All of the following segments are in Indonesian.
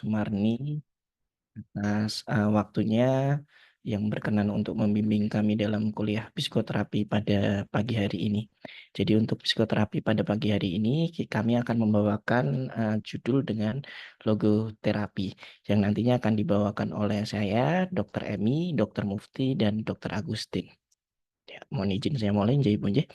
Sumarni atas waktunya yang berkenan untuk membimbing kami dalam kuliah psikoterapi pada pagi hari ini. Jadi untuk psikoterapi pada pagi hari ini kami akan membawakan judul dengan logoterapi yang nantinya akan dibawakan oleh saya, Dr. Emi, Dr. Mufti, dan Dr. Agustin. Ya, mohon izin saya mulai, Jai Bunje.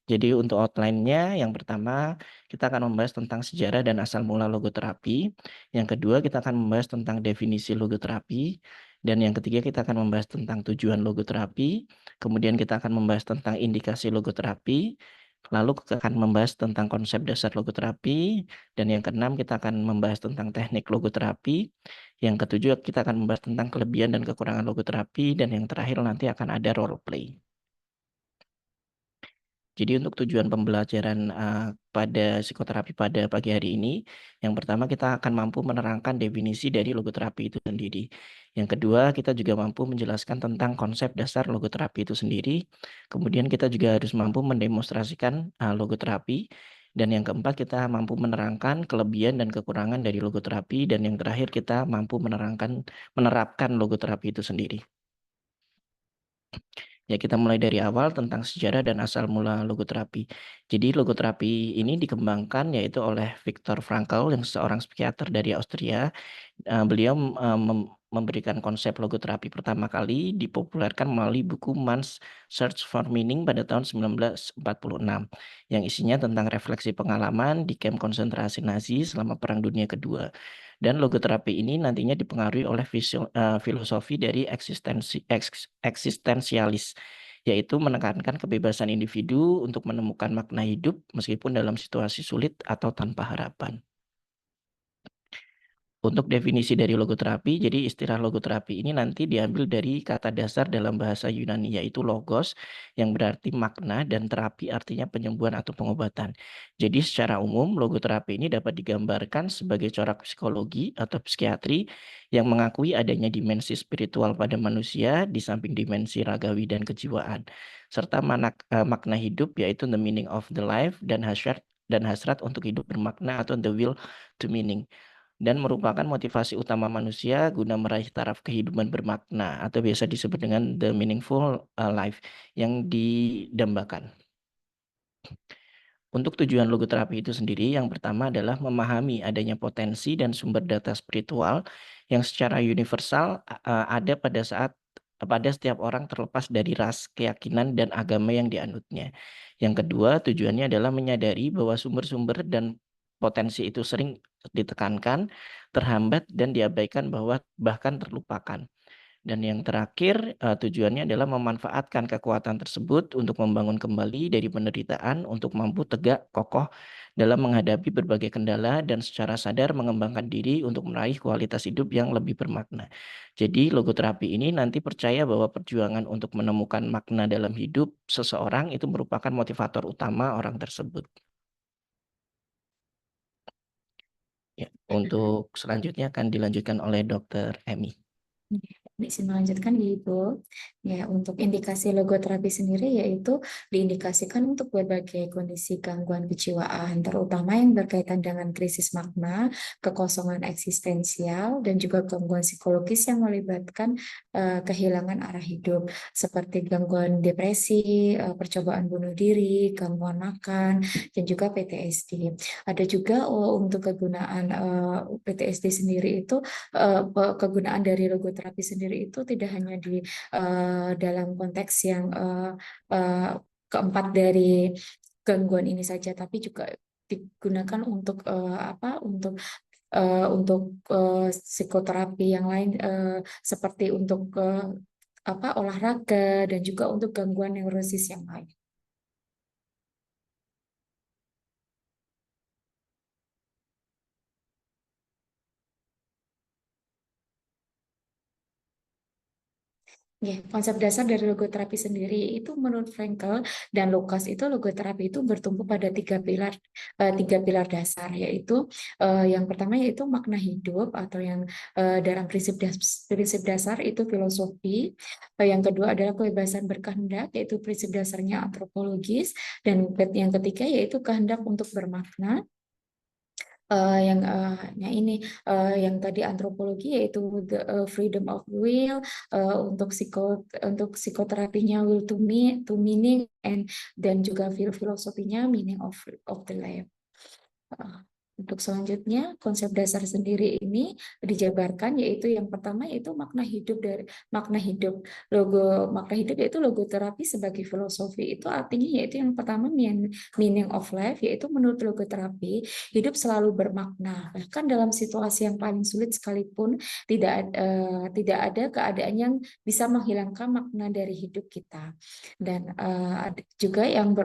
Jadi untuk outline-nya, yang pertama kita akan membahas tentang sejarah dan asal mula logoterapi. Yang kedua kita akan membahas tentang definisi logoterapi. Dan yang ketiga kita akan membahas tentang tujuan logoterapi. Kemudian kita akan membahas tentang indikasi logoterapi. Lalu kita akan membahas tentang konsep dasar logoterapi. Dan yang keenam kita akan membahas tentang teknik logoterapi. Yang ketujuh kita akan membahas tentang kelebihan dan kekurangan logoterapi. Dan yang terakhir nanti akan ada role play. Jadi untuk tujuan pembelajaran pada psikoterapi pada pagi hari ini, yang pertama kita akan mampu menerangkan definisi dari logoterapi itu sendiri. Yang kedua, kita juga mampu menjelaskan tentang konsep dasar logoterapi itu sendiri. Kemudian kita juga harus mampu mendemonstrasikan logoterapi. Dan yang keempat, kita mampu menerangkan kelebihan dan kekurangan dari logoterapi. Dan yang terakhir, kita mampu menerapkan logoterapi itu sendiri. Ya, kita mulai dari awal tentang sejarah dan asal mula logoterapi. Jadi logoterapi ini dikembangkan yaitu oleh Viktor Frankl yang seorang psikiater dari Austria. Beliau memberikan konsep logoterapi pertama kali dipopulerkan melalui buku Man's Search for Meaning pada tahun 1946 yang isinya tentang refleksi pengalaman di kamp konsentrasi Nazi selama Perang Dunia Kedua. Dan logoterapi ini nantinya dipengaruhi oleh filosofi dari eksistensialis, yaitu menekankan kebebasan individu untuk menemukan makna hidup meskipun dalam situasi sulit atau tanpa harapan. Untuk definisi dari logoterapi, jadi istilah logoterapi ini nanti diambil dari kata dasar dalam bahasa Yunani yaitu logos yang berarti makna dan terapi artinya penyembuhan atau pengobatan. Jadi secara umum logoterapi ini dapat digambarkan sebagai corak psikologi atau psikiatri yang mengakui adanya dimensi spiritual pada manusia di samping dimensi ragawi dan kejiwaan. Serta makna hidup yaitu the meaning of the life dan hasrat untuk hidup bermakna atau the will to meaning. Dan merupakan motivasi utama manusia guna meraih taraf kehidupan bermakna atau biasa disebut dengan the meaningful life yang didambakan. Untuk tujuan logoterapi itu sendiri, yang pertama adalah memahami adanya potensi dan sumber data spiritual yang secara universal ada pada setiap orang terlepas dari ras, keyakinan, dan agama yang dianutnya. Yang kedua, tujuannya adalah menyadari bahwa sumber-sumber dan potensi itu sering ditekankan, terhambat, dan diabaikan bahkan terlupakan. Dan yang terakhir, tujuannya adalah memanfaatkan kekuatan tersebut untuk membangun kembali dari penderitaan untuk mampu tegak, kokoh dalam menghadapi berbagai kendala dan secara sadar mengembangkan diri untuk meraih kualitas hidup yang lebih bermakna. Jadi logoterapi ini nanti percaya bahwa perjuangan untuk menemukan makna dalam hidup seseorang itu merupakan motivator utama orang tersebut. Ya, untuk selanjutnya akan dilanjutkan oleh Dr. Emi. Bisa melanjutkan gitu. Ya, untuk indikasi logoterapi sendiri yaitu diindikasikan untuk berbagai kondisi gangguan kejiwaan, terutama yang berkaitan dengan krisis makna, kekosongan eksistensial, dan juga gangguan psikologis yang melibatkan kehilangan arah hidup, seperti gangguan depresi, percobaan bunuh diri, gangguan makan, dan juga PTSD. Ada juga untuk kegunaan PTSD sendiri itu kegunaan dari logoterapi sendiri itu tidak hanya di dalam konteks yang keempat dari gangguan ini saja, tapi juga digunakan untuk psikoterapi yang lain seperti untuk olahraga dan juga untuk gangguan neurosis yang lain. Ya, konsep dasar dari logoterapi sendiri itu menurut Frankl dan Lukas itu logoterapi itu bertumpu pada tiga pilar dasar, yaitu yang pertama yaitu makna hidup atau yang dalam prinsip dasar itu filosofi, yang kedua adalah kebebasan berkehendak yaitu prinsip dasarnya antropologis, dan yang ketiga yaitu kehendak untuk bermakna. yang ini yang tadi antropologi yaitu the freedom of will, untuk psikoterapinya will to meaning, dan juga filosofinya meaning of the life. Uh, Untuk selanjutnya, konsep dasar sendiri ini dijabarkan, yaitu yang pertama yaitu makna hidup. Dari makna hidup, makna hidup yaitu logoterapi sebagai filosofi. Itu artinya yaitu yang pertama meaning of life, yaitu menurut logoterapi hidup selalu bermakna. Bahkan dalam situasi yang paling sulit sekalipun tidak ada keadaan yang bisa menghilangkan makna dari hidup kita. Dan juga yang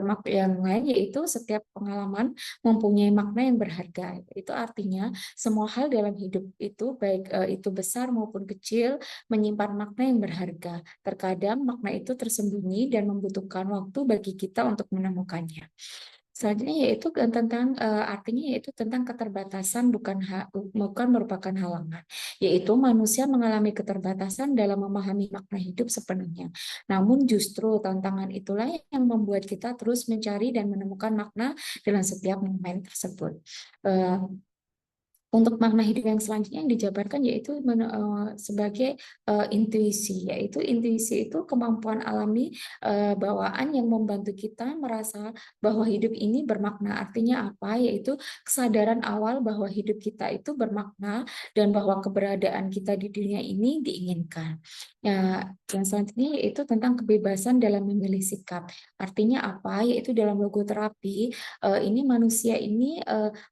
lain yaitu setiap pengalaman mempunyai makna yang berharga. Itu artinya semua hal dalam hidup itu, baik itu besar maupun kecil, menyimpan makna yang berharga. Terkadang makna itu tersembunyi dan membutuhkan waktu bagi kita untuk menemukannya. Selanjutnya yaitu tentang artinya yaitu tentang keterbatasan, bukan merupakan halangan. Yaitu manusia mengalami keterbatasan dalam memahami makna hidup sepenuhnya. Namun justru tantangan itulah yang membuat kita terus mencari dan menemukan makna dalam setiap momen tersebut. Eh, untuk makna hidup yang selanjutnya yang dijabarkan yaitu sebagai intuisi, yaitu intuisi itu kemampuan alami bawaan yang membantu kita merasa bahwa hidup ini bermakna. Artinya apa? Yaitu kesadaran awal bahwa hidup kita itu bermakna dan bahwa keberadaan kita di dunia ini diinginkan. Ya, yang selanjutnya yaitu tentang kebebasan dalam memilih sikap. Artinya apa? Yaitu dalam logoterapi ini manusia ini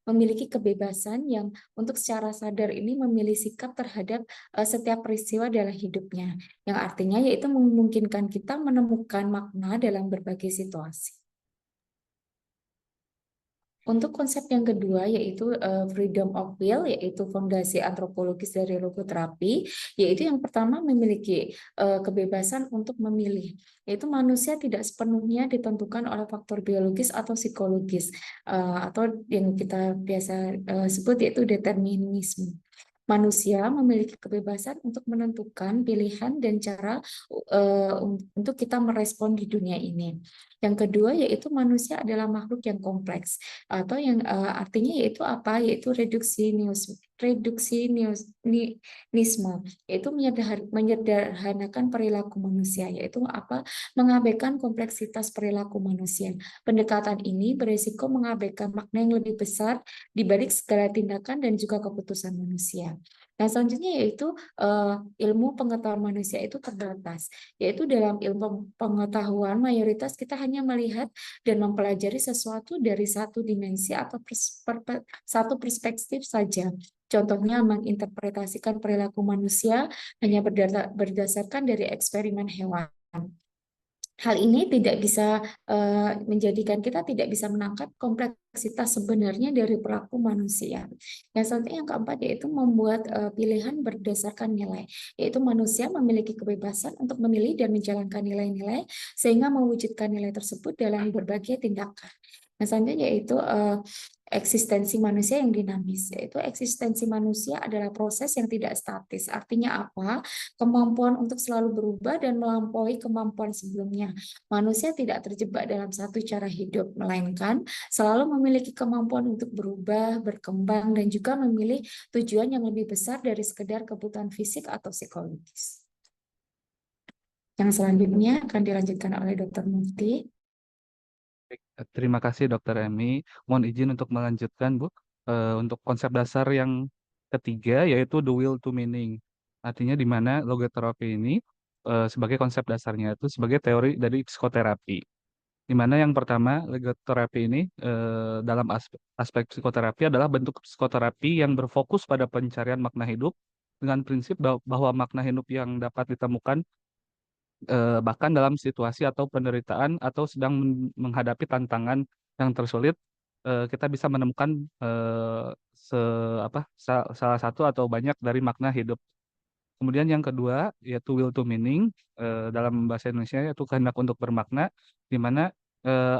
memiliki kebebasan yang untuk secara sadar ini memilih sikap terhadap setiap peristiwa dalam hidupnya, yang artinya yaitu memungkinkan kita menemukan makna dalam berbagai situasi. Untuk konsep yang kedua yaitu freedom of will, yaitu fondasi antropologis dari logoterapi, yaitu yang pertama memiliki kebebasan untuk memilih, yaitu manusia tidak sepenuhnya ditentukan oleh faktor biologis atau psikologis, atau yang kita biasa sebut yaitu determinisme. Manusia memiliki kebebasan untuk menentukan pilihan dan cara untuk kita merespon di dunia ini. Yang kedua yaitu manusia adalah makhluk yang kompleks, atau yang artinya yaitu apa? Yaitu reduksinisme, yaitu menyederhanakan perilaku manusia, yaitu apa? Mengabaikan kompleksitas perilaku manusia. Pendekatan ini berisiko mengabaikan makna yang lebih besar di balik segala tindakan dan juga keputusan manusia. Nah, selanjutnya yaitu ilmu pengetahuan manusia itu terbatas, yaitu dalam ilmu pengetahuan mayoritas kita hanya melihat dan mempelajari sesuatu dari satu dimensi atau satu perspektif saja. Contohnya menginterpretasikan perilaku manusia hanya berdasarkan dari eksperimen hewan. Hal ini tidak bisa menjadikan kita tidak bisa menangkap kompleksitas sebenarnya dari perilaku manusia. Yang selanjutnya yang keempat yaitu membuat pilihan berdasarkan nilai, yaitu manusia memiliki kebebasan untuk memilih dan menjalankan nilai-nilai sehingga mewujudkan nilai tersebut dalam berbagai tindakan. Yang selanjutnya yaitu eksistensi manusia yang dinamis, yaitu eksistensi manusia adalah proses yang tidak statis. Artinya apa? Kemampuan untuk selalu berubah dan melampaui kemampuan sebelumnya. Manusia tidak terjebak dalam satu cara hidup, melainkan selalu memiliki kemampuan untuk berubah, berkembang, dan juga memilih tujuan yang lebih besar dari sekedar kebutuhan fisik atau psikologis. Yang selanjutnya akan dilanjutkan oleh Dr. Mufti. Baik, terima kasih Dokter Emi. Mohon izin untuk melanjutkan, Bu. Untuk konsep dasar yang ketiga yaitu the will to meaning. Artinya di mana logoterapi ini sebagai konsep dasarnya itu sebagai teori dari psikoterapi. Di mana yang pertama logoterapi ini dalam aspek psikoterapi adalah bentuk psikoterapi yang berfokus pada pencarian makna hidup dengan prinsip bahwa makna hidup yang dapat ditemukan bahkan dalam situasi atau penderitaan atau sedang menghadapi tantangan yang tersulit, kita bisa menemukan salah satu atau banyak dari makna hidup. Kemudian yang kedua yaitu will to meaning, dalam bahasa Indonesia yaitu kehendak untuk bermakna, di mana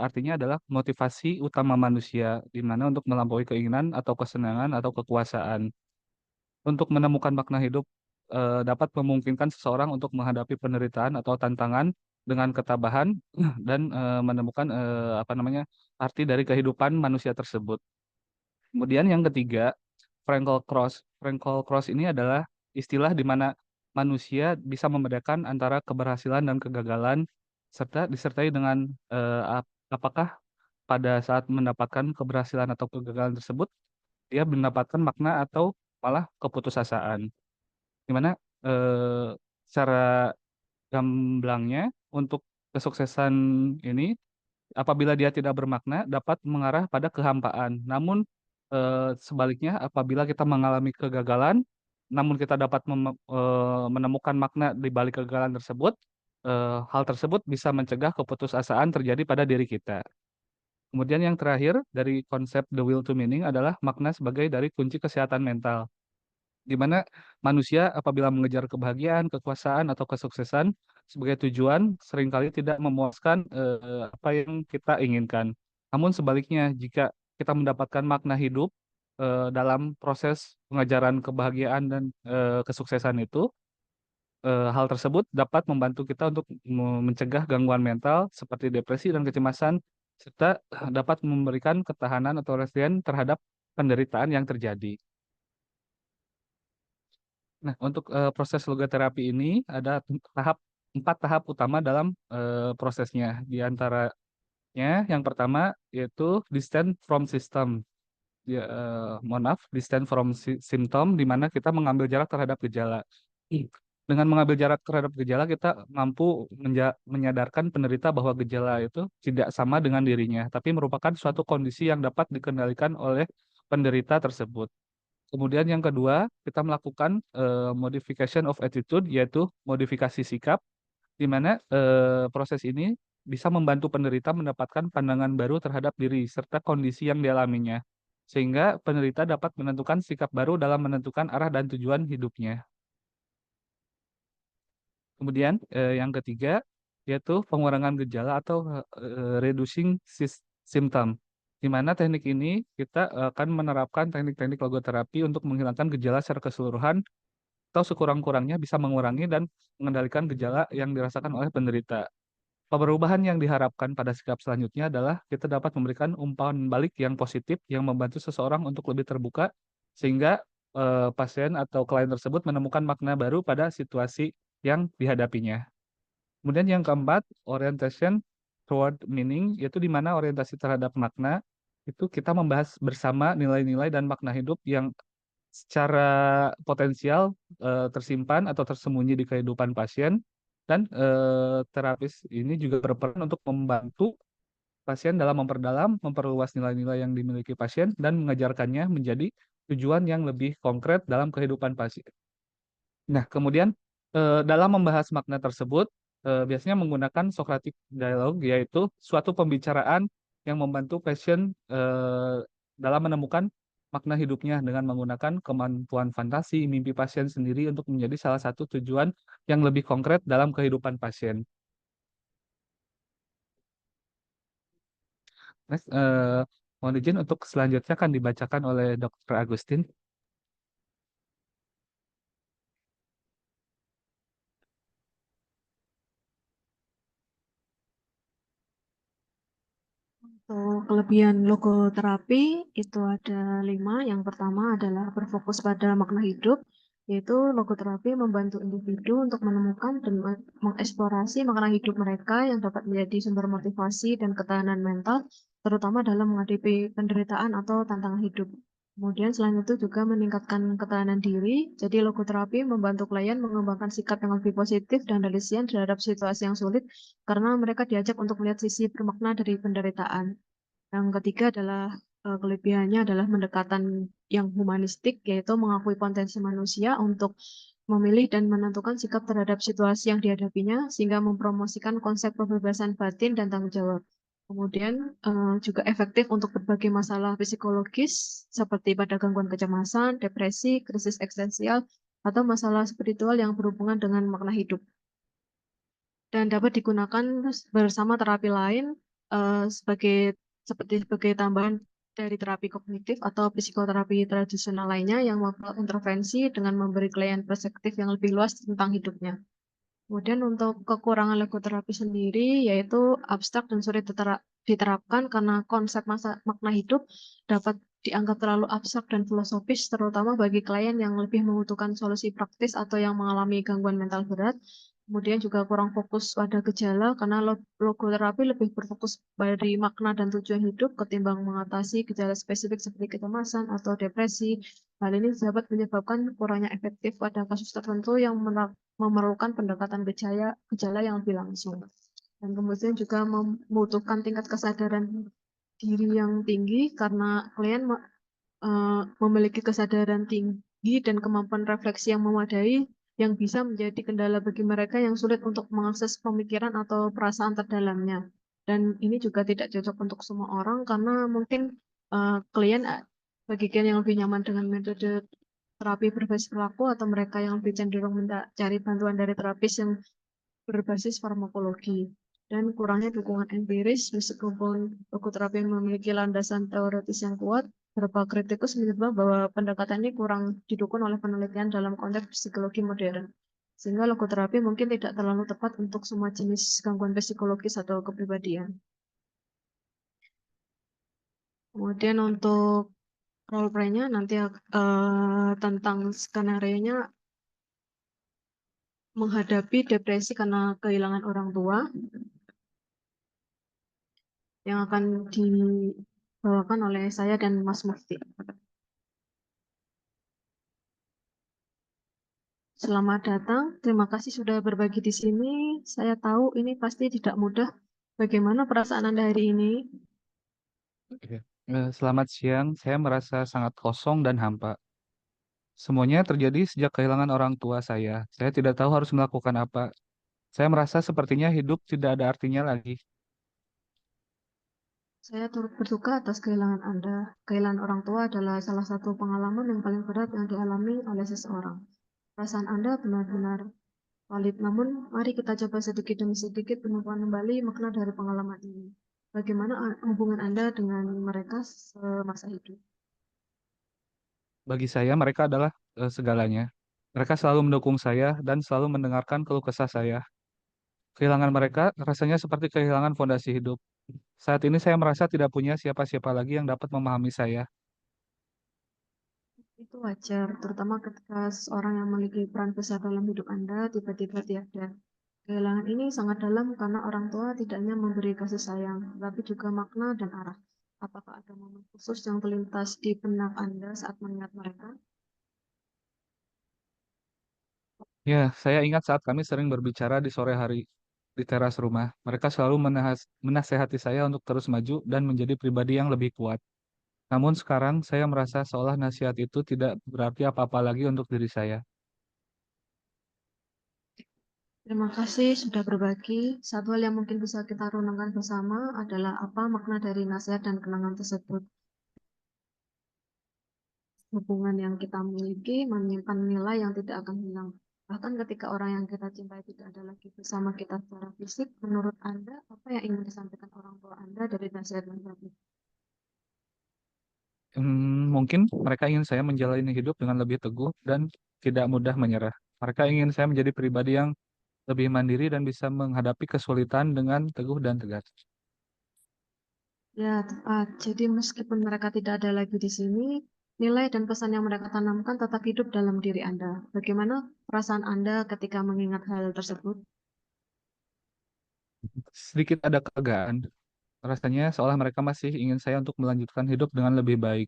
artinya adalah motivasi utama manusia, di mana untuk melampaui keinginan atau kesenangan atau kekuasaan. Untuk menemukan makna hidup dapat memungkinkan seseorang untuk menghadapi penderitaan atau tantangan dengan ketabahan dan menemukan arti dari kehidupan manusia tersebut. Kemudian yang ketiga, Frankel Cross. Frankel Cross ini adalah istilah di mana manusia bisa membedakan antara keberhasilan dan kegagalan serta disertai dengan apakah pada saat mendapatkan keberhasilan atau kegagalan tersebut dia mendapatkan makna atau malah keputusasaan. Di mana secara gamblangnya untuk kesuksesan ini apabila dia tidak bermakna dapat mengarah pada kehampaan. Namun sebaliknya apabila kita mengalami kegagalan, namun kita dapat menemukan makna di balik kegagalan tersebut, hal tersebut bisa mencegah keputusasaan terjadi pada diri kita. Kemudian yang terakhir dari konsep the will to meaning adalah makna sebagai dari kunci kesehatan mental, di mana manusia apabila mengejar kebahagiaan, kekuasaan, atau kesuksesan sebagai tujuan seringkali tidak memuaskan apa yang kita inginkan. Namun sebaliknya, jika kita mendapatkan makna hidup dalam proses pengejaran kebahagiaan dan kesuksesan itu, hal tersebut dapat membantu kita untuk mencegah gangguan mental seperti depresi dan kecemasan, serta dapat memberikan ketahanan atau resilien terhadap penderitaan yang terjadi. Nah, untuk proses logoterapi ini ada empat tahap utama dalam prosesnya. Di antaranya yang pertama yaitu distance from system. Ya, mohon maaf, distance from symptom, di mana kita mengambil jarak terhadap gejala. Dengan mengambil jarak terhadap gejala, kita mampu menyadarkan penderita bahwa gejala itu tidak sama dengan dirinya, tapi merupakan suatu kondisi yang dapat dikendalikan oleh penderita tersebut. Kemudian yang kedua, kita melakukan modification of attitude, yaitu modifikasi sikap, di mana proses ini bisa membantu penderita mendapatkan pandangan baru terhadap diri serta kondisi yang dialaminya, sehingga penderita dapat menentukan sikap baru dalam menentukan arah dan tujuan hidupnya. Kemudian yang ketiga, yaitu pengurangan gejala atau reducing symptom, di mana teknik ini kita akan menerapkan teknik-teknik logoterapi untuk menghilangkan gejala secara keseluruhan atau sekurang-kurangnya bisa mengurangi dan mengendalikan gejala yang dirasakan oleh penderita. Perubahan yang diharapkan pada sikap selanjutnya adalah kita dapat memberikan umpan balik yang positif yang membantu seseorang untuk lebih terbuka sehingga pasien atau klien tersebut menemukan makna baru pada situasi yang dihadapinya. Kemudian yang keempat, orientation toward meaning, yaitu di mana orientasi terhadap makna itu kita membahas bersama nilai-nilai dan makna hidup yang secara potensial tersimpan atau tersembunyi di kehidupan pasien, dan terapis ini juga berperan untuk membantu pasien dalam memperdalam, memperluas nilai-nilai yang dimiliki pasien dan mengajarkannya menjadi tujuan yang lebih konkret dalam kehidupan pasien. Nah, kemudian dalam membahas makna tersebut biasanya menggunakan Socratic Dialogue, yaitu suatu pembicaraan yang membantu pasien dalam menemukan makna hidupnya dengan menggunakan kemampuan fantasi, mimpi pasien sendiri untuk menjadi salah satu tujuan yang lebih konkret dalam kehidupan pasien. Next, mohon izin untuk selanjutnya akan dibacakan oleh Dr. Agustin. Untuk kelebihan logoterapi itu ada 5. Yang pertama adalah berfokus pada makna hidup, yaitu logoterapi membantu individu untuk menemukan dan mengeksplorasi makna hidup mereka yang dapat menjadi sumber motivasi dan ketahanan mental, terutama dalam menghadapi penderitaan atau tantangan hidup. Kemudian selain itu juga meningkatkan ketahanan diri, jadi logoterapi membantu klien mengembangkan sikap yang lebih positif dan resilient terhadap situasi yang sulit, karena mereka diajak untuk melihat sisi bermakna dari penderitaan. Yang ketiga adalah kelebihannya adalah pendekatan yang humanistik, yaitu mengakui potensi manusia untuk memilih dan menentukan sikap terhadap situasi yang dihadapinya, sehingga mempromosikan konsep kebebasan batin dan tanggung jawab. Kemudian juga efektif untuk berbagai masalah psikologis seperti pada gangguan kecemasan, depresi, krisis eksistensial, atau masalah spiritual yang berhubungan dengan makna hidup. Dan dapat digunakan bersama terapi lain sebagai tambahan dari terapi kognitif atau psikoterapi tradisional lainnya yang membuat intervensi dengan memberi klien perspektif yang lebih luas tentang hidupnya. Kemudian untuk kekurangan logoterapi sendiri yaitu abstrak dan sulit diterapkan karena konsep makna hidup dapat dianggap terlalu abstrak dan filosofis, terutama bagi klien yang lebih membutuhkan solusi praktis atau yang mengalami gangguan mental berat. Kemudian juga kurang fokus pada gejala, karena logoterapi lebih berfokus pada makna dan tujuan hidup ketimbang mengatasi gejala spesifik seperti kecemasan atau depresi. Hal ini dapat menyebabkan kurangnya efektif pada kasus tertentu yang memerlukan pendekatan gejala yang lebih langsung. Dan kemudian juga membutuhkan tingkat kesadaran diri yang tinggi karena klien memiliki kesadaran tinggi dan kemampuan refleksi yang memadai yang bisa menjadi kendala bagi mereka yang sulit untuk mengakses pemikiran atau perasaan terdalamnya. Dan ini juga tidak cocok untuk semua orang karena mungkin klien bagi klien yang lebih nyaman dengan metode terapi berbasis perilaku atau mereka yang lebih cenderung mencari bantuan dari terapis yang berbasis farmakologi dan kurangnya dukungan empiris meskipun logoterapi memiliki landasan teoritis yang kuat, beberapa kritikus menyebut bahwa pendekatan ini kurang didukung oleh penelitian dalam konteks psikologi modern. Sehingga logoterapi mungkin tidak terlalu tepat untuk semua jenis gangguan psikologis atau kepribadian. Kemudian untuk role play-nya nanti tentang skenario-nya menghadapi depresi karena kehilangan orang tua yang akan dibawakan oleh saya dan Mas Mufti. Selamat datang, terima kasih sudah berbagi di sini. Saya tahu ini pasti tidak mudah. Bagaimana perasaan Anda hari ini? Oke. Selamat siang, saya merasa sangat kosong dan hampa. Semuanya terjadi sejak kehilangan orang tua saya. Saya tidak tahu harus melakukan apa. Saya merasa sepertinya hidup tidak ada artinya lagi. Saya turut berduka atas kehilangan Anda. Kehilangan orang tua adalah salah satu pengalaman yang paling berat yang dialami oleh seseorang. Perasaan Anda benar-benar valid, namun mari kita coba sedikit demi sedikit menemukan kembali makna dari pengalaman ini. Bagaimana hubungan Anda dengan mereka semasa hidup? Bagi saya, mereka adalah segalanya. Mereka selalu mendukung saya dan selalu mendengarkan keluh kesah saya. Kehilangan mereka rasanya seperti kehilangan fondasi hidup. Saat ini saya merasa tidak punya siapa-siapa lagi yang dapat memahami saya. Itu wajar, terutama ketika seseorang yang memiliki peran besar dalam hidup Anda tiba-tiba tiada. Kehilangan ini sangat dalam karena orang tua tidak hanya memberi kasih sayang, tapi juga makna dan arah. Apakah ada momen khusus yang terlintas di benak Anda saat mengingat mereka? Ya, saya ingat saat kami sering berbicara di sore hari di teras rumah. Mereka selalu menasehati saya untuk terus maju dan menjadi pribadi yang lebih kuat. Namun sekarang saya merasa seolah nasihat itu tidak berarti apa-apa lagi untuk diri saya. Terima kasih sudah berbagi. Satu hal yang mungkin bisa kita renungkan bersama adalah apa makna dari nasihat dan kenangan tersebut. Hubungan yang kita miliki menyimpan nilai yang tidak akan hilang. Bahkan ketika orang yang kita cintai tidak ada lagi bersama kita secara fisik, menurut Anda, apa yang ingin disampaikan orang tua Anda dari nasihat tersebut? Mungkin mereka ingin saya menjalani hidup dengan lebih teguh dan tidak mudah menyerah. Mereka ingin saya menjadi pribadi yang lebih mandiri dan bisa menghadapi kesulitan dengan teguh dan tegas. Ya, tepat. Jadi meskipun mereka tidak ada lagi di sini, nilai dan pesan yang mereka tanamkan tetap hidup dalam diri Anda. Bagaimana perasaan Anda ketika mengingat hal tersebut? Sedikit ada kelegaan. Rasanya seolah mereka masih ingin saya untuk melanjutkan hidup dengan lebih baik.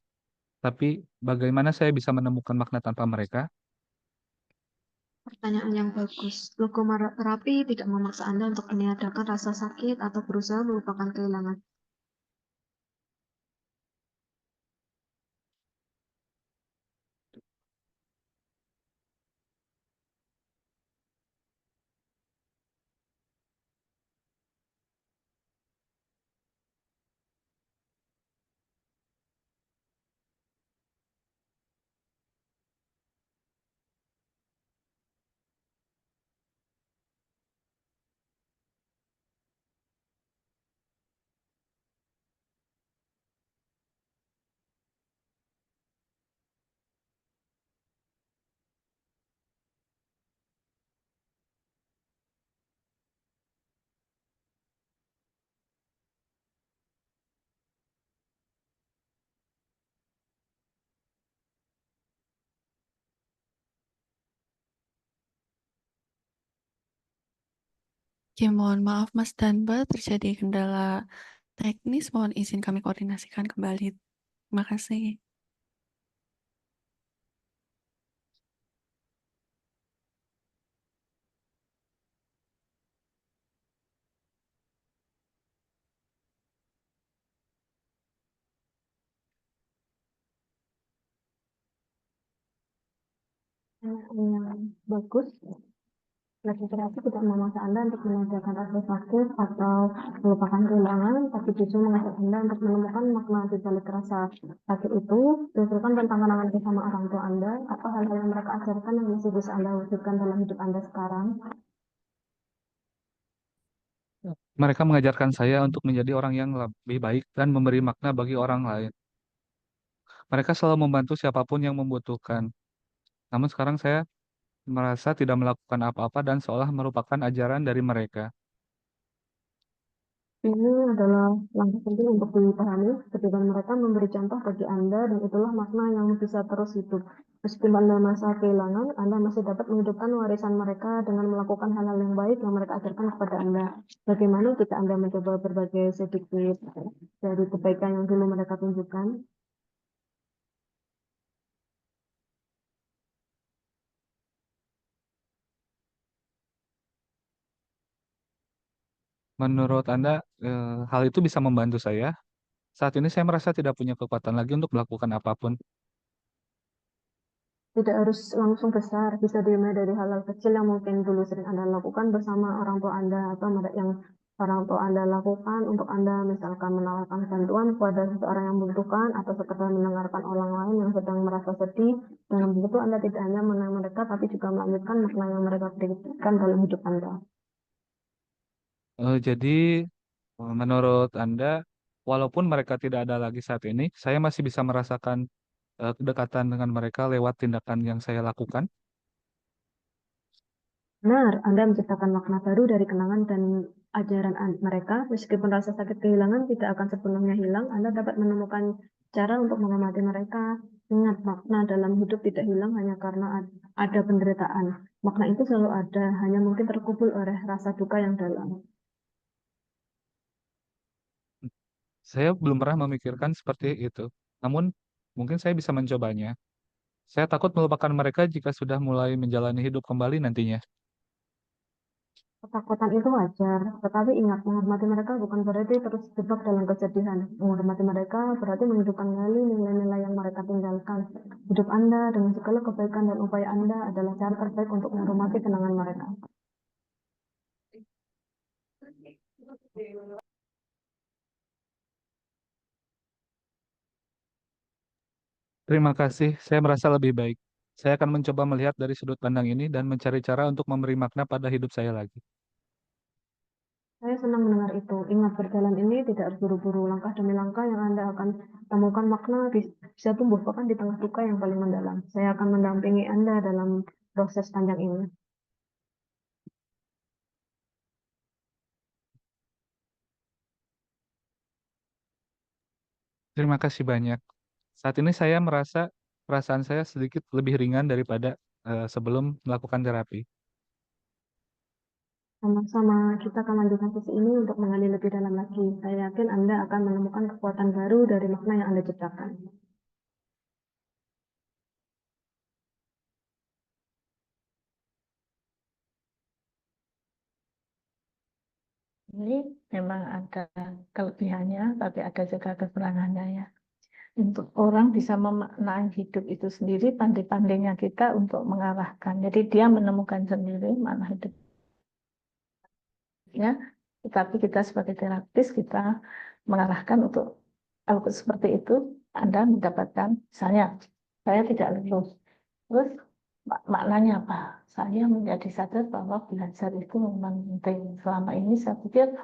Tapi bagaimana saya bisa menemukan makna tanpa mereka? Pertanyaan yang bagus. Logoterapi tidak memaksa Anda untuk meniadakan rasa sakit atau berusaha melupakan kehilangan. Oke, mohon maaf Mas dan Mbak, terjadi kendala teknis, mohon izin kami koordinasikan kembali. Terima kasih. Yang bagus, logoterapi tidak memaksa Anda untuk meninggalkan rasa sakit atau melupakan kehilangan, tapi justru mengajak Anda untuk menemukan makna di balik rasa sakit itu, berdasarkan tentang kenangan bersama orang tua Anda, apa hal-hal yang mereka ajarkan yang masih bisa Anda wujudkan dalam hidup Anda sekarang. Mereka mengajarkan saya untuk menjadi orang yang lebih baik dan memberi makna bagi orang lain. Mereka selalu membantu siapapun yang membutuhkan. Namun sekarang saya merasa tidak melakukan apa-apa dan seolah merupakan ajaran dari mereka. Ini adalah langkah penting untuk dipahami ketika mereka memberi contoh bagi Anda dan itulah makna yang bisa terus hidup. Meskipun Anda merasa kehilangan, Anda masih dapat menghidupkan warisan mereka dengan melakukan hal-hal yang baik yang mereka ajarkan kepada Anda. Bagaimana jika Anda mencoba berbagai sedikit dari kebaikan yang dulu mereka tunjukkan? Menurut Anda, hal itu bisa membantu saya? Saat ini saya merasa tidak punya kekuatan lagi untuk melakukan apapun. Tidak harus langsung besar, bisa dimulai dari hal-hal kecil yang mungkin dulu sering Anda lakukan bersama orang tua Anda atau yang orang tua Anda lakukan untuk Anda misalkan menawarkan bantuan kepada seseorang yang membutuhkan atau sekedar mendengarkan orang lain yang sedang merasa sedih. Dengan begitu Anda tidak hanya menang mereka tapi juga melanjutkan makna yang mereka berikan dalam hidup Anda. Jadi, menurut Anda, walaupun mereka tidak ada lagi saat ini, saya masih bisa merasakan kedekatan dengan mereka lewat tindakan yang saya lakukan. Benar, Anda menciptakan makna baru dari kenangan dan ajaran mereka. Meskipun rasa sakit kehilangan tidak akan sepenuhnya hilang, Anda dapat menemukan cara untuk mengamati mereka. Ingat, makna dalam hidup tidak hilang hanya karena ada penderitaan. Makna itu selalu ada, hanya mungkin terkubur oleh rasa duka yang dalam. Saya belum pernah memikirkan seperti itu. Namun, mungkin saya bisa mencobanya. Saya takut melupakan mereka jika sudah mulai menjalani hidup kembali nantinya. Ketakutan itu wajar, tetapi ingat, menghormati mereka bukan berarti terus terjebak dalam kesedihan. Menghormati mereka berarti menghidupkan kembali nilai-nilai yang mereka tinggalkan. Hidup Anda dengan segala kebaikan dan upaya Anda adalah cara terbaik untuk menghormati kenangan mereka. Terima kasih, saya merasa lebih baik. Saya akan mencoba melihat dari sudut pandang ini dan mencari cara untuk memberi makna pada hidup saya lagi. Saya senang mendengar itu. Ingat, berjalan ini tidak harus buru-buru. Langkah demi langkah yang Anda akan temukan makna bisa tumbuh bahkan di tengah duka yang paling mendalam. Saya akan mendampingi Anda dalam proses panjang ini. Terima kasih banyak. Saat ini saya merasa perasaan saya sedikit lebih ringan daripada sebelum melakukan terapi. Sama-sama, kita akan lanjutkan sesi ini untuk menggali lebih dalam lagi. Saya yakin Anda akan menemukan kekuatan baru dari makna yang Anda ciptakan. Ini memang ada kelebihannya, tapi ada juga kekurangannya ya. Untuk orang bisa memaknai hidup itu sendiri, pandai-pandainya kita untuk mengarahkan. Jadi dia menemukan sendiri makna hidupnya, tetapi kita sebagai terapis, kita mengarahkan untuk kalau seperti itu, Anda mendapatkan, misalnya, saya tidak lulus. Terus maknanya apa? Saya menjadi sadar bahwa belajar itu memang penting. Selama ini saya pikir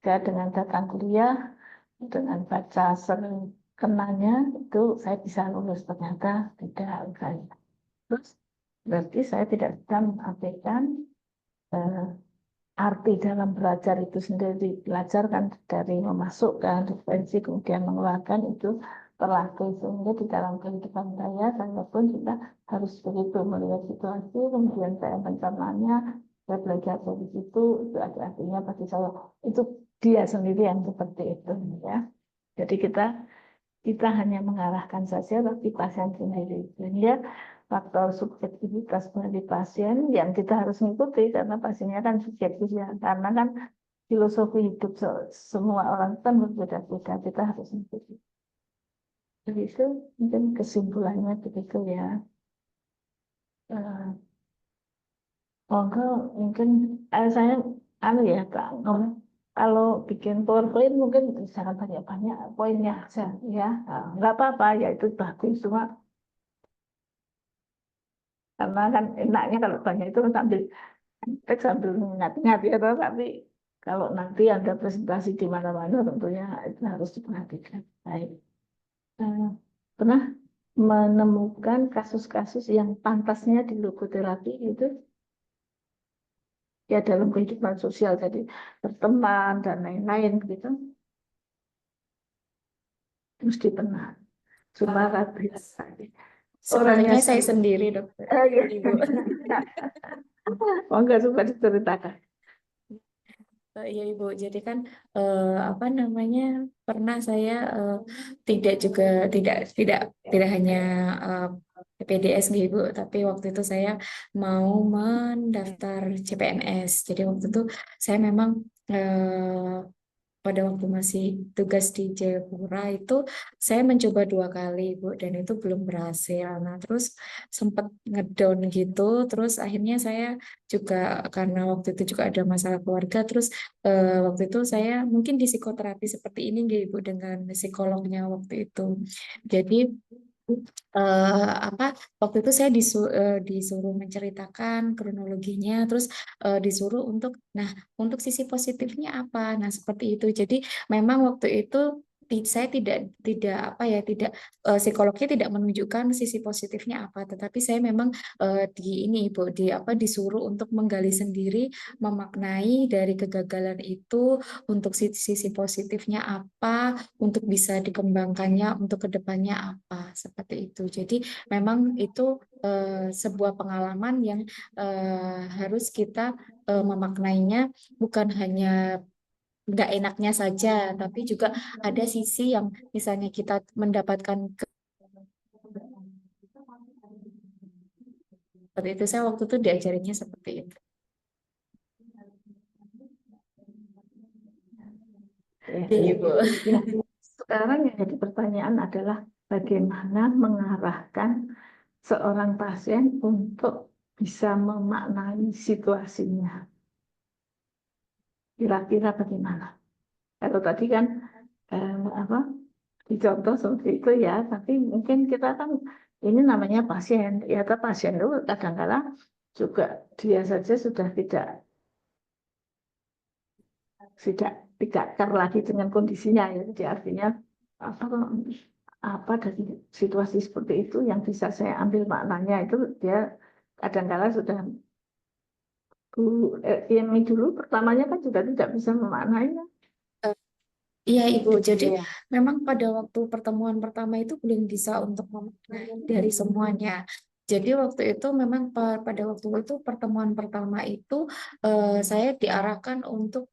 saya dengan datang kuliah, dengan baca sering kenanya itu saya bisa lulus, ternyata tidak. Terus berarti saya tidak bisa mengabaikan eh, arti dalam belajar itu sendiri. Belajar kan dari memasukkan referensi kemudian mengeluarkan itu berlaku, sehingga di dalam kehidupan saya pun juga harus begitu melihat situasi kemudian saya mencernanya saya belajar dari situ, itu ada artinya bagi saya. Itu dia sendiri yang seperti itu, ya. Jadi kita hanya mengarahkan saja, tapi pasien sendiri. Sehingga faktor subjektivitas dari pasien yang kita harus mengikuti, karena pasiennya kan subjektif ya. Karena kan filosofi hidup semua orang kan berbeda-beda, kita harus mengikuti. Jadi itu mungkin kesimpulannya begitu ya. Mungkin saya ya Pak ngomong, kalau bikin PowerPoint mungkin jangan banyak-banyak poinnya aja ya. Nggak apa-apa ya, itu bagus, cuma karena kan enaknya kalau banyak itu sambil ingat-ingat ya, tapi kalau nanti ada presentasi di mana-mana tentunya itu harus diperhatikan. Baik. Pernah menemukan kasus-kasus yang pantasnya di logoterapi itu ya dalam kehidupan sosial, jadi berteman dan lain-lain gitu, mesti pernah. Cuma Sepertinya saya sendiri, dokter. Ibu. Oh, enggak suka diceritakan. Iya Ibu, jadi kan apa namanya, pernah saya tidak hanya PPDS gitu Ibu, tapi waktu itu saya mau mendaftar CPNS. Jadi waktu itu saya memang pada waktu masih tugas di Jayapura itu saya mencoba 2 kali Bu, dan itu belum berhasil. Nah terus sempat ngedown gitu, terus akhirnya saya juga karena waktu itu juga ada masalah keluarga, terus waktu itu saya mungkin di psikoterapi seperti ini gitu Ibu, dengan psikolognya waktu itu. Jadi apa waktu itu saya disuruh menceritakan kronologinya, terus disuruh untuk sisi positifnya apa, nah seperti itu. Jadi memang waktu itu saya tidak apa ya, tidak psikolognya tidak menunjukkan sisi positifnya apa, tetapi saya memang disuruh untuk menggali sendiri, memaknai dari kegagalan itu untuk sisi positifnya apa, untuk bisa dikembangkannya untuk kedepannya apa, seperti itu. Jadi memang itu sebuah pengalaman yang harus kita memaknainya bukan hanya nggak enaknya saja, tapi juga ada sisi yang misalnya kita mendapatkan seperti itu. Saya waktu itu diajarinnya seperti itu. Ibu. Ya, sekarang yang jadi pertanyaan adalah bagaimana mengarahkan seorang pasien untuk bisa memaknai situasinya. Kira-kira bagaimana? Kalau tadi kan dicontoh seperti itu ya, tapi mungkin kita kan ini namanya pasien, ya pasien itu kadang-kadang juga dia saja sudah tidak care lagi dengan kondisinya ya. Jadi artinya apa dari situasi seperti itu yang bisa saya ambil maknanya, itu dia kadang-kadang sudah ini dulu pertamanya kan juga tidak bisa memaknainya. Iya Ibu, jadi memang pada waktu pertemuan pertama itu belum bisa untuk memaknai dari semuanya. Jadi waktu itu memang pada waktu itu pertemuan pertama itu saya diarahkan untuk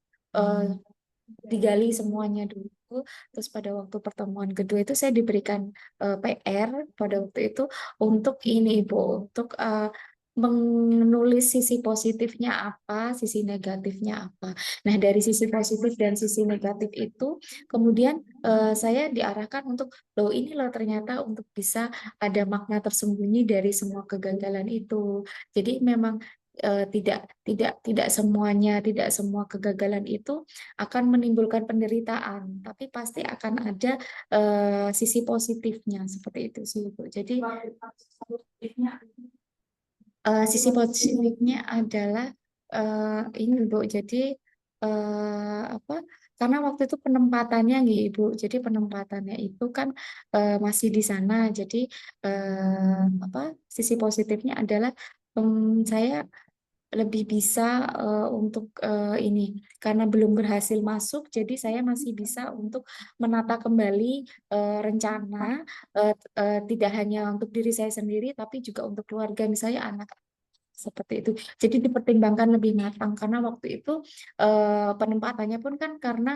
digali semuanya dulu. Terus pada waktu pertemuan kedua itu saya diberikan PR pada waktu itu untuk ini Ibu, untuk menulis sisi positifnya apa, sisi negatifnya apa. Nah, dari sisi positif dan sisi negatif itu, kemudian saya diarahkan untuk, loh ini loh ternyata untuk bisa ada makna tersembunyi dari semua kegagalan itu. Jadi memang tidak semuanya, tidak semua kegagalan itu akan menimbulkan penderitaan, tapi pasti akan ada sisi positifnya, seperti itu sih Bu. Jadi sisi positifnya adalah ini Bu. Jadi apa? Karena waktu itu penempatannya nih Ibu. Jadi penempatannya itu kan masih di sana. Jadi apa? Sisi positifnya adalah saya lebih bisa untuk ini, karena belum berhasil masuk, jadi saya masih bisa untuk menata kembali rencana, tidak hanya untuk diri saya sendiri, tapi juga untuk keluarga, misalnya anak seperti itu. Jadi dipertimbangkan lebih matang karena waktu itu penempatannya pun kan karena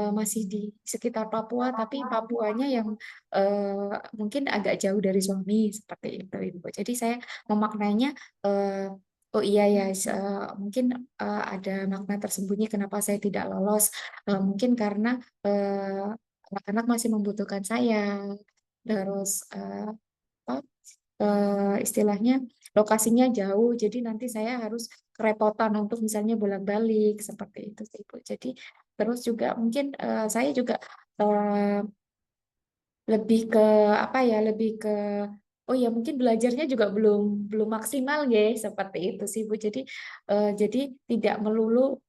masih di sekitar Papua, tapi Papuanya yang mungkin agak jauh dari suami seperti itu, Ibu. Jadi saya memaknainya oh iya ya, mungkin ada makna tersembunyi kenapa saya tidak lolos. Mungkin karena anak-anak masih membutuhkan saya. Terus apa, istilahnya lokasinya jauh, jadi nanti saya harus kerepotan untuk misalnya bolak-balik seperti itu sih, Bu. Jadi terus juga mungkin saya juga lebih ke apa ya, lebih ke oh ya mungkin belajarnya juga belum maksimal ya seperti itu sih Bu. Jadi tidak melulu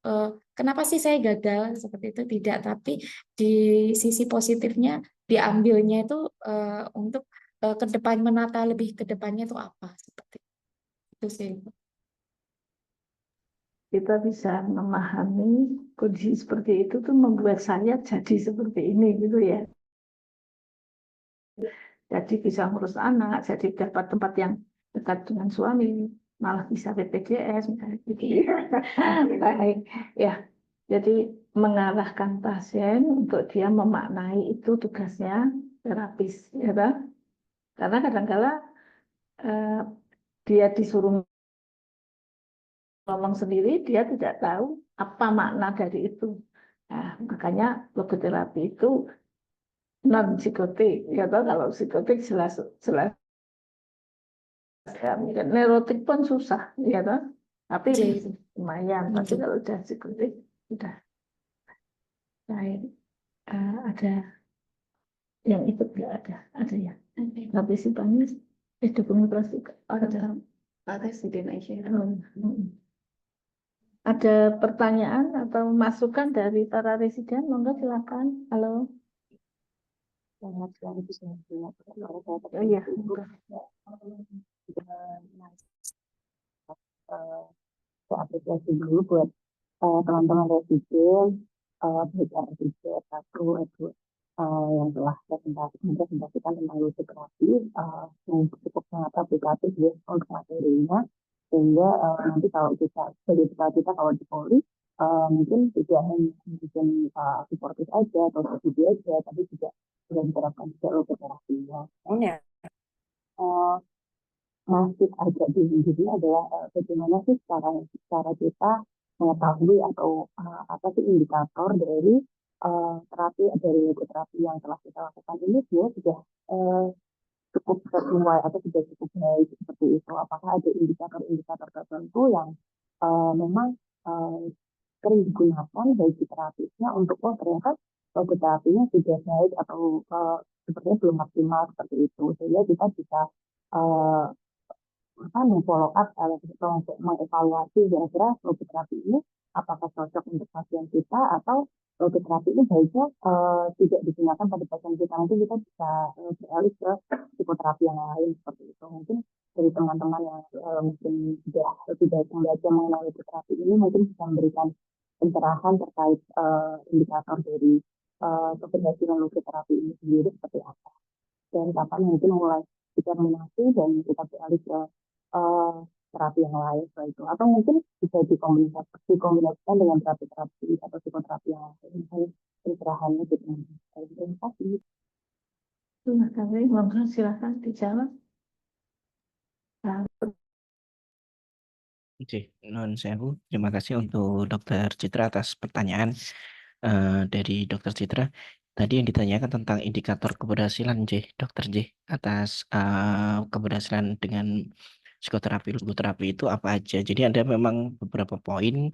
kenapa sih saya gagal seperti itu, tidak, tapi di sisi positifnya diambilnya itu untuk ke depan, menata lebih ke depannya itu apa seperti itu sih Bu. Kita bisa memahami kondisi seperti itu tuh membuat saya jadi seperti ini gitu ya. Jadi bisa ngurus anak, jadi dapat tempat yang dekat dengan suami, malah bisa BPJS misalnya gitu. Baik, ya. Jadi mengarahkan pasien untuk dia memaknai itu tugasnya terapis, ya kan? Karena kadang-kala dia disuruh ngomong sendiri, dia tidak tahu apa makna dari itu. Nah, makanya logoterapi itu non psikotik, ya toh, kalau psikotik jelas jelas ya, neurotik pun susah, ya toh, tapi Jadi, lumayan. Tapi kalau udah psikotik sudah baik. Ada yang ikut nggak ada ya. Tapi sih banyak dokumentasi ada Ada pertanyaan atau masukan dari para residen? Monggo silakan. Halo. Oh iya. Apresiasi dulu buat teman-teman residen, baik residen 1, itu yang telah presentasikan tentang logoterapi yang cukup sangat aplikatif ya untuk materinya, sehingga nanti kalau kita sebagai kita kalau di Polri mungkin tidak hanya mungkin suportif aja atau studi aja, tapi juga sudah diterapkan juga logoterapinya. Masih agak bingung juga adalah bagaimana sih cara kita mengetahui atau apa sih indikator dari terapi dari logoterapi yang telah kita lakukan ini dia sudah cukup sesuai atau sudah cukup baik seperti itu. Apakah ada indikator-indikator tertentu yang memang sering digunakan bagi terapisnya untuk ternyata logoterapinya sudah baik atau sepertinya belum maksimal seperti itu, sehingga kita bisa follow up atau untuk mengevaluasi kira-kira logoterapi ini apakah cocok untuk pasien kita atau logoterapi ini baiknya tidak digunakan pada pasien kita, nanti kita bisa beralih ke psikoterapi yang lain seperti itu. Mungkin dari teman-teman yang mungkin sudah membaca mengenai logoterapi ini mungkin bisa memberikan pencerahan terkait indikator dari keberhasilan logoterapi ini sendiri seperti apa, dan kapan mungkin mulai diterminasi dan kita beralih ke terapi yang lain setelah itu, atau mungkin bisa dikombinasikan dengan terapi-terapi atau psikoterapi yang lain. Misalnya pencerahannya gitu. Terima kasih. Terima kasih. Monggo silakan dijawab. Oke, non sewu. Terima kasih untuk Dokter Citra atas pertanyaan dari Dokter Citra. Tadi yang ditanyakan tentang indikator keberhasilan Dokter J, atas keberhasilan dengan psikoterapi, logoterapi itu apa aja. Jadi ada memang beberapa poin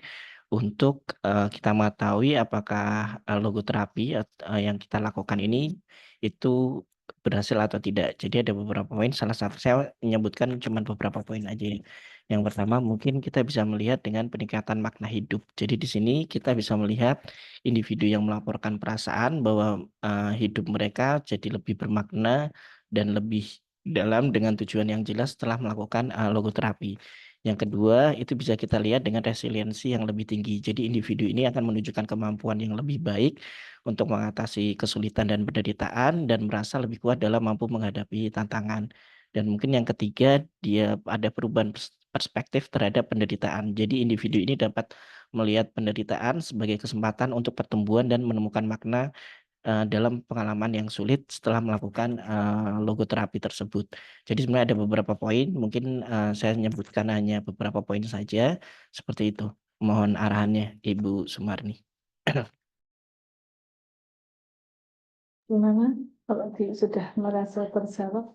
untuk kita mengetahui apakah logoterapi yang kita lakukan ini itu berhasil atau tidak. Jadi ada beberapa poin, salah satu saya menyebutkan cuma beberapa poin aja ya. Yang pertama mungkin kita bisa melihat dengan peningkatan makna hidup. Jadi di sini kita bisa melihat individu yang melaporkan perasaan bahwa hidup mereka jadi lebih bermakna dan lebih dalam dengan tujuan yang jelas setelah melakukan logoterapi. Yang kedua, itu bisa kita lihat dengan resiliensi yang lebih tinggi. Jadi individu ini akan menunjukkan kemampuan yang lebih baik untuk mengatasi kesulitan dan penderitaan dan merasa lebih kuat dalam mampu menghadapi tantangan. Dan mungkin yang ketiga, dia ada perubahan perspektif terhadap penderitaan. Jadi individu ini dapat melihat penderitaan sebagai kesempatan untuk pertumbuhan dan menemukan makna dalam pengalaman yang sulit setelah melakukan logoterapi tersebut. Jadi sebenarnya ada beberapa poin, mungkin saya menyebutkan hanya beberapa poin saja, seperti itu. Mohon arahannya, Ibu Sumarni. Gimana kalau sudah merasa terjawab?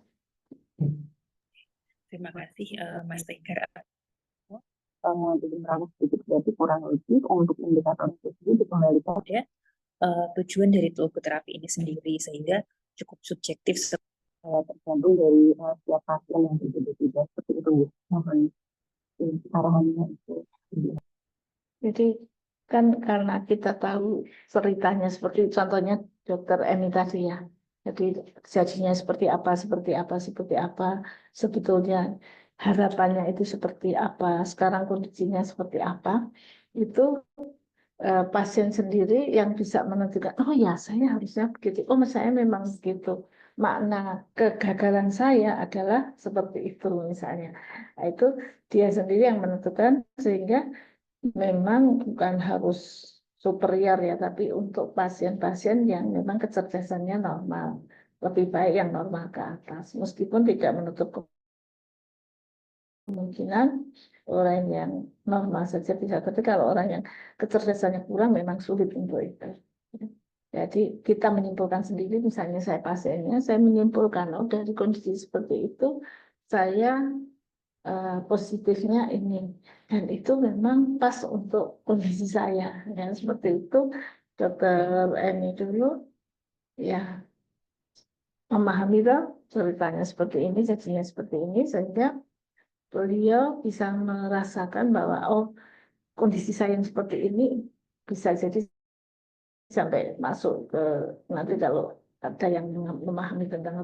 Terima kasih Mas Tegar. Jadi merangkum sedikit, berarti kurang lebih untuk indikator itu sendiri dikembalikan Ada tujuan dari logoterapi ini sendiri, sehingga cukup subjektif tergantung dari setiap pasien yang berbeda-beda, seperti itu Bu. Mohon arahannya itu. Jadi kan karena kita tahu ceritanya seperti contohnya Dokter Emi tadi ya. Jadi kejadiannya seperti apa, seperti apa, seperti apa. Sebetulnya harapannya itu seperti apa, sekarang kondisinya seperti apa. Itu pasien sendiri yang bisa menentukan, oh ya saya harusnya begitu, oh saya memang begitu. Makna kegagalan saya adalah seperti itu misalnya. Nah, itu dia sendiri yang menentukan sehingga memang bukan harus superior ya, tapi untuk pasien-pasien yang memang kecerdasannya normal, lebih baik yang normal ke atas, meskipun tidak menutup kemungkinan orang yang normal saja bisa, tapi kalau orang yang kecerdasannya kurang memang sulit untuk itu. Jadi kita menyimpulkan sendiri, misalnya saya pasiennya, saya menyimpulkan, oh dari kondisi seperti itu, saya positifnya ini. Dan itu memang pas untuk kondisi saya. Ya, seperti itu, Dokter Eni dulu, ya memahami ceritanya seperti ini, jadinya seperti ini, sehingga beliau bisa merasakan bahwa, oh kondisi saya yang seperti ini bisa jadi sampai masuk ke nanti kalau ada yang memahami tentang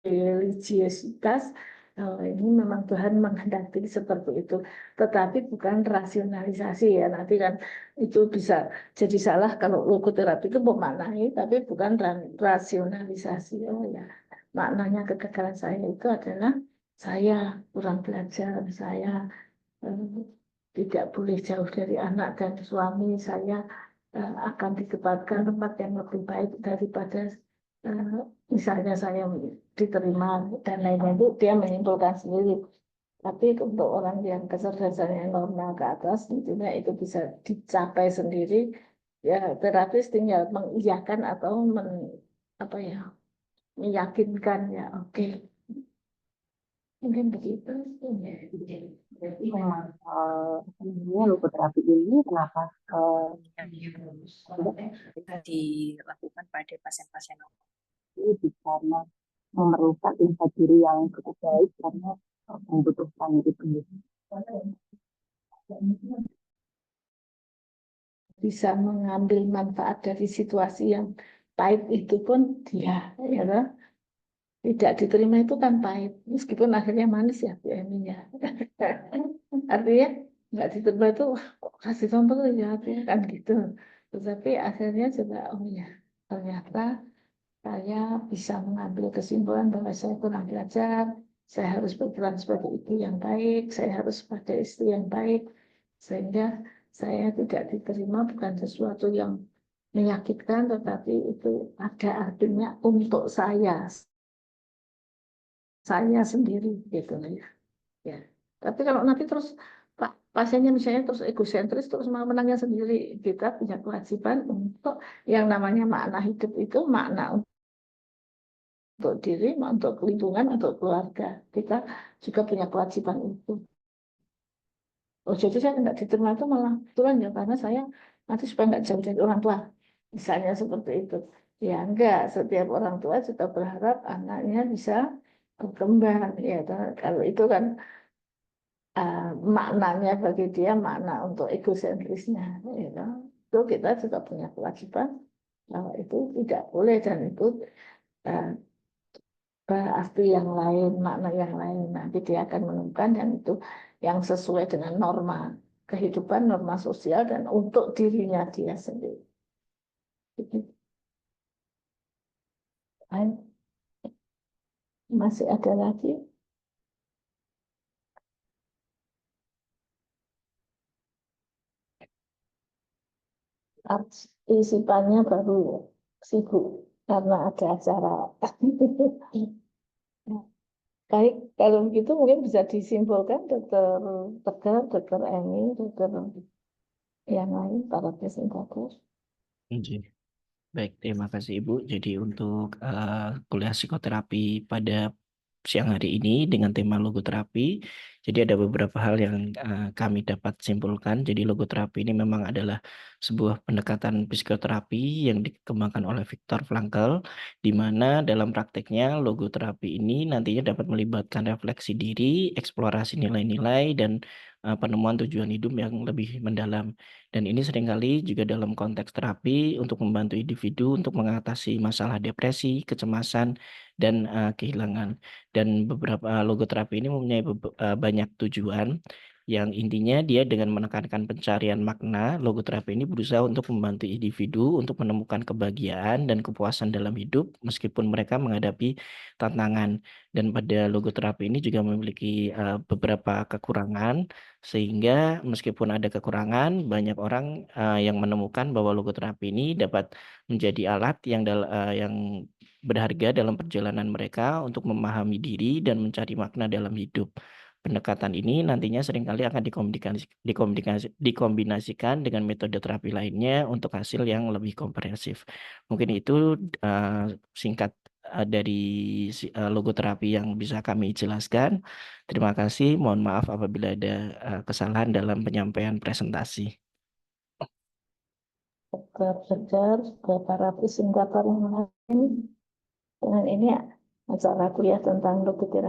religiositas, ini memang Tuhan menghendaki seperti itu, tetapi bukan rasionalisasi ya, nanti kan itu bisa jadi salah kalau logoterapi itu memaknai, tapi bukan rasionalisasi. Oh ya, maknanya kegagalan saya itu adalah saya kurang belajar, saya tidak boleh jauh dari anak dan suami, saya akan ditempatkan tempat yang lebih baik daripada misalnya saya diterima dan lain-lain, itu dia menyimpulkan sendiri. Tapi untuk orang yang kecerdasannya normal ke atas, tentunya itu bisa dicapai sendiri. Ya terapis tinggal mengiyakan atau apa ya, meyakinkan ya, oke. Mungkin begitu. Jadi memang logoterapi ini kenapa dilakukan pada pasien-pasien bisa memerlukan insight diri yang cukup baik karena membutuhkan itu. Bisa mengambil manfaat dari situasi yang pahit itu pun dia ya tidak diterima itu kan pahit, meskipun akhirnya manis ya Bu Eminya. Artinya nggak diterima itu kok kasih contoh ya kan gitu. Tetapi akhirnya juga oh ya ternyata saya bisa mengambil kesimpulan bahwa saya kurang belajar, saya harus berperan sebagai ibu yang baik, saya harus pada istri yang baik, sehingga saya tidak diterima bukan sesuatu yang menyakitkan, tetapi itu ada artinya untuk saya sendiri gitu ya. Ya. Tapi kalau nanti terus pasiennya misalnya terus egosentris terus mau menangnya sendiri, kita punya kewajiban untuk yang namanya makna hidup itu makna untuk diri, untuk lingkungan, untuk keluarga. Kita juga punya kewajiban itu. Oh, jadi saya tidak diterima itu malah kebetulan ya karena saya nanti supaya nggak jauh dari orang tua. Misalnya seperti itu. Ya enggak, setiap orang tua juga berharap anaknya bisa berkembang. Ya, kalau itu kan maknanya bagi dia makna untuk egosentrisnya. Ya, itu kita juga punya kewajiban bahwa itu tidak boleh dan itu berarti yang lain, makna yang lain. Nanti dia akan menemukan dan itu yang sesuai dengan norma kehidupan, norma sosial, dan untuk dirinya dia sendiri. Masih ada lagi? partisipannya baru sibuk karena ada acara. Baik, kalau begitu mungkin bisa disimpulkan Dokter Tegar, Dokter Emi, Dokter yang lain, para presentator. Oke. Baik, terima kasih Ibu. Jadi untuk kuliah psikoterapi pada siang hari ini dengan tema logoterapi, jadi ada beberapa hal yang kami dapat simpulkan. Jadi logoterapi ini memang adalah sebuah pendekatan psikoterapi yang dikembangkan oleh Viktor Frankl, di mana dalam prakteknya logoterapi ini nantinya dapat melibatkan refleksi diri, eksplorasi nilai-nilai, dan penemuan tujuan hidup yang lebih mendalam. Dan ini seringkali juga dalam konteks terapi untuk membantu individu untuk mengatasi masalah depresi, kecemasan, dan kehilangan. Dan beberapa logoterapi ini mempunyai banyak tujuan yang intinya dia dengan menekankan pencarian makna, logoterapi ini berusaha untuk membantu individu untuk menemukan kebahagiaan dan kepuasan dalam hidup meskipun mereka menghadapi tantangan. Dan pada logoterapi ini juga memiliki beberapa kekurangan, sehingga meskipun ada kekurangan, banyak orang yang menemukan bahwa logoterapi ini dapat menjadi alat yang berharga dalam perjalanan mereka untuk memahami diri dan mencari makna dalam hidup. Pendekatan ini nantinya seringkali akan dikombinasikan dengan metode terapi lainnya untuk hasil yang lebih komprehensif. Mungkin itu singkat dari logoterapi yang bisa kami jelaskan. Terima kasih. Mohon maaf apabila ada kesalahan dalam penyampaian presentasi. Dokter Tegar, para presentator yang lain, dengan ini acara kuliah tentang logoterapi